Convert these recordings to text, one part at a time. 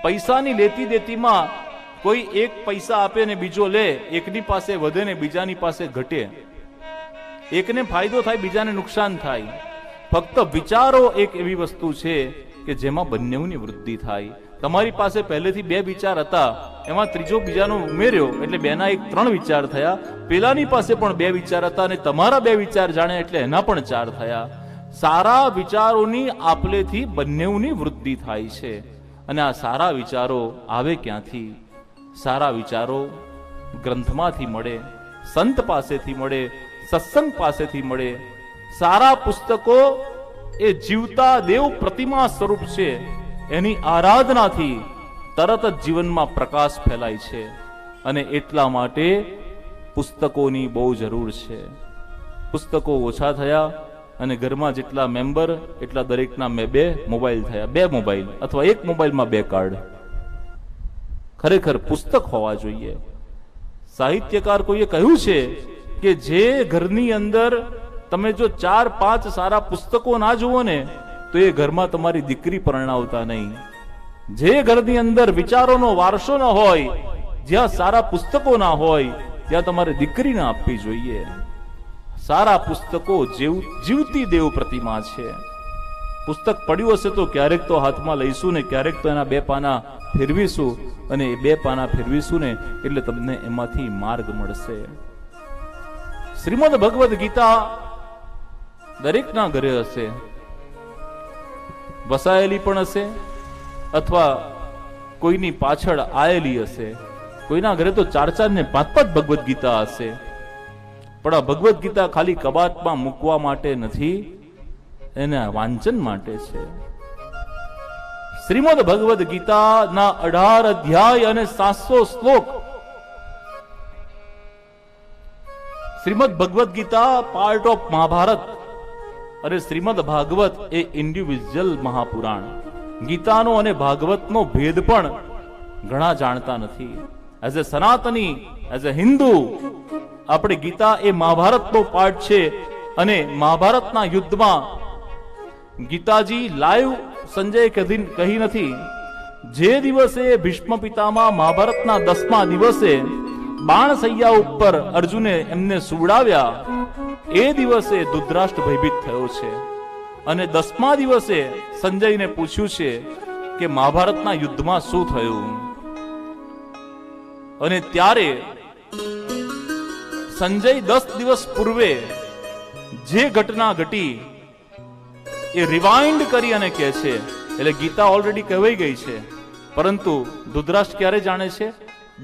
પૈસાની લેતી દેતીમાં કોઈ એક પૈસા આપે ને બીજો લે, એકની પાસે વધે ને બીજાની પાસે ઘટે, એકને ફાયદો થાય બીજાને નુકસાન થાય. ફક્ત વિચારો એક એવી વસ્તુ છે કે જેમાં બંનેની વૃદ્ધિ થાય. તમારી પાસે પહેલેથી 2 વિચાર હતા, એમાં ત્રીજો બીજાનો ઉમેર્યો એટલે 2 ના 1 3 વિચાર થયા. પેલાની પાસે પણ 2 વિચાર હતા અને તમારા 2 વિચાર જાણે એટલે એના પણ 4 થયા. સારા વિચારોની આપલેથી બંનેની વૃદ્ધિ થાય છે. અને આ સારા વિચારો આવે ક્યાંથી? સારા વિચારો ગ્રંથમાંથી મળે, સંત પાસેથી મળે, સત્સંગ પાસેથી મળે. સારા પુસ્તકો એ જીવતા દેવ પ્રતિમા સ્વરૂપ છે. એની આરાધનાથી તરત જ જીવનમાં પ્રકાશ ફેલાય છે. અને એટલા માટે પુસ્તકોની બહુ જરૂર છે. પુસ્તકો ઓછા થયા અને ઘરમાં જેટલા મેમ્બર એટલા દરેકના 2 મોબાઈલ થયા. 2 મોબાઈલ અથવા 1 મોબાઈલમાં 2 કાર્ડ. ખરેખર પુસ્તક હોવા જોઈએ. સાહિત્યકાર કોઈએ કહ્યું છે કે જે ઘરની અંદર તમે જો 4-5 સારા પુસ્તકો ના જુઓ ને તો એ ઘરમાં તમારી દીકરી પરણાવતા નહીં. જે ઘરની અંદર વિચારોનો વારસો ન હોય, જ્યાં સારા પુસ્તકો ના હોય, ત્યાં તમારે દીકરી ના આપવી જોઈએ. સારા પુસ્તકો જીવતી દેવ પ્રતિમા છે. પુસ્તક પડ્યું હશે તો ક્યારેક તો હાથમાં લઈશું ને ક્યારેક તો એના 2 પાના ફેરવીશું, અને એ 2 પાના ફેરવીશું ને એટલે તમને એમાંથી માર્ગ મળશે. શ્રીમદ ભગવદ ગીતા દરેકના ઘરે હશે, વસાયેલી પણ હશે અથવા કોઈની પાછળ આયેલી હશે. કોઈના ઘરે તો 4-4 ને 5-5 ભગવદ ગીતા હશે. પણ આ ભગવદ ગીતા ખાલી કબાટમાં મૂકવા માટે નથી, એના વાંચન માટે છે. શ્રીમદ ભગવદ ગીતાના 18 અધ્યાય અને 700 શ્લોક. શ્રીમદ ભગવદ ગીતા પાર્ટ ઓફ મહાભારત અને શ્રીમદ ભાગવત એ ઇન્ડિવિજ્યુઅલ મહાપુરાણ. ગીતાનો અને ભાગવતનો ભેદ પણ ઘણા જાણતા નથી. As a Sanatani, as a Hindu, આપણે ગીતા એ મહાભારતનો પાર્ટ છે. અને મહાભારતના યુદ્ધમાં ગીતાજી લાઈવ સંજય કહી નથી. જે દિવસે ભીષ્મ પિતામહ મહાભારતના 10મા દિવસે બાણસૈયા ઉપર અર્જુને એમને સુવડાવ્યા, એ દિવસે ધૃતરાષ્ટ્ર ભયભીત થયો છે. અને 10મા દિવસે સંજયને પૂછ્યું છે કે મહાભારતના યુદ્ધમાં શું થયું. અને ત્યારે સંજય 10 દિવસ પૂર્વે જે ઘટના ઘટી એ રિવાઇન્ડ કરી અને કહે છે. એટલે ગીતા ઓલરેડી કહેવાઈ ગઈ છે, પરંતુ ધૃતરાષ્ટ્ર ક્યારે જાણે છે?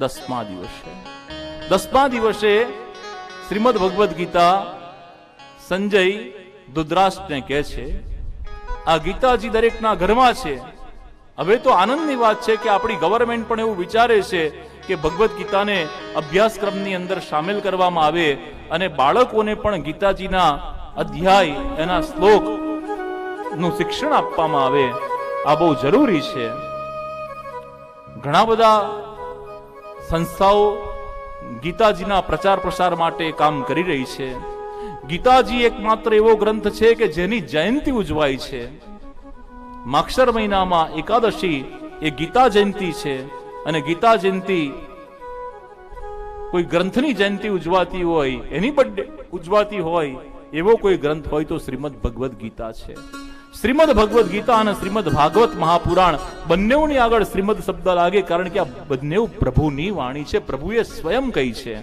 10મા દિવસે. 10મા દિવસે શ્રીમદ ભગવદ ગીતા સંજય ધૃતરાષ્ટ્રને કહે છે. આ ગીતાજી દરેકના ઘરમાં છે. હવે તો આનંદની વાત છે કે આપણી ગવર્મેન્ટ પણ એવું વિચારે છે કે ભગવદ ગીતાને અભ્યાસક્રમની અંદર સામેલ કરવામાં આવે અને બાળકોને પણ ગીતાજીના અધ્યાય, એના શ્લોક નું શિક્ષણ આપવામાં આવે. આ બહુ જરૂરી છે. ઘણા બધા સંસ્થાઓ ગીતાજીના પ્રચાર પ્રસાર માટે કામ કરી રહી છે. ગીતાજી એકમાત્ર એવો ગ્રંથ છે કે જેની જયંતિ ઉજવાય છે. માક્ષર મહિનામાં એકાદશી એ ગીતા જયંતિ છે. અને ગીતા જયંતિ કોઈ ગ્રંથની જયંતિ ઉજવાતી હોય, એની બર્થડે ઉજવાતી હોય, એવો કોઈ ગ્રંથ હોય તો શ્રીમદ ભગવદ ગીતા છે. શ્રીમદ ભગવદ ગીતા અને શ્રીમદ ભાગવત મહાપુરાણ બંનેની આગળ શ્રીમદ શબ્દ લાગે, કારણ કે આ બંને પ્રભુની વાણી છે. પ્રભુએ સ્વયં કહી છે.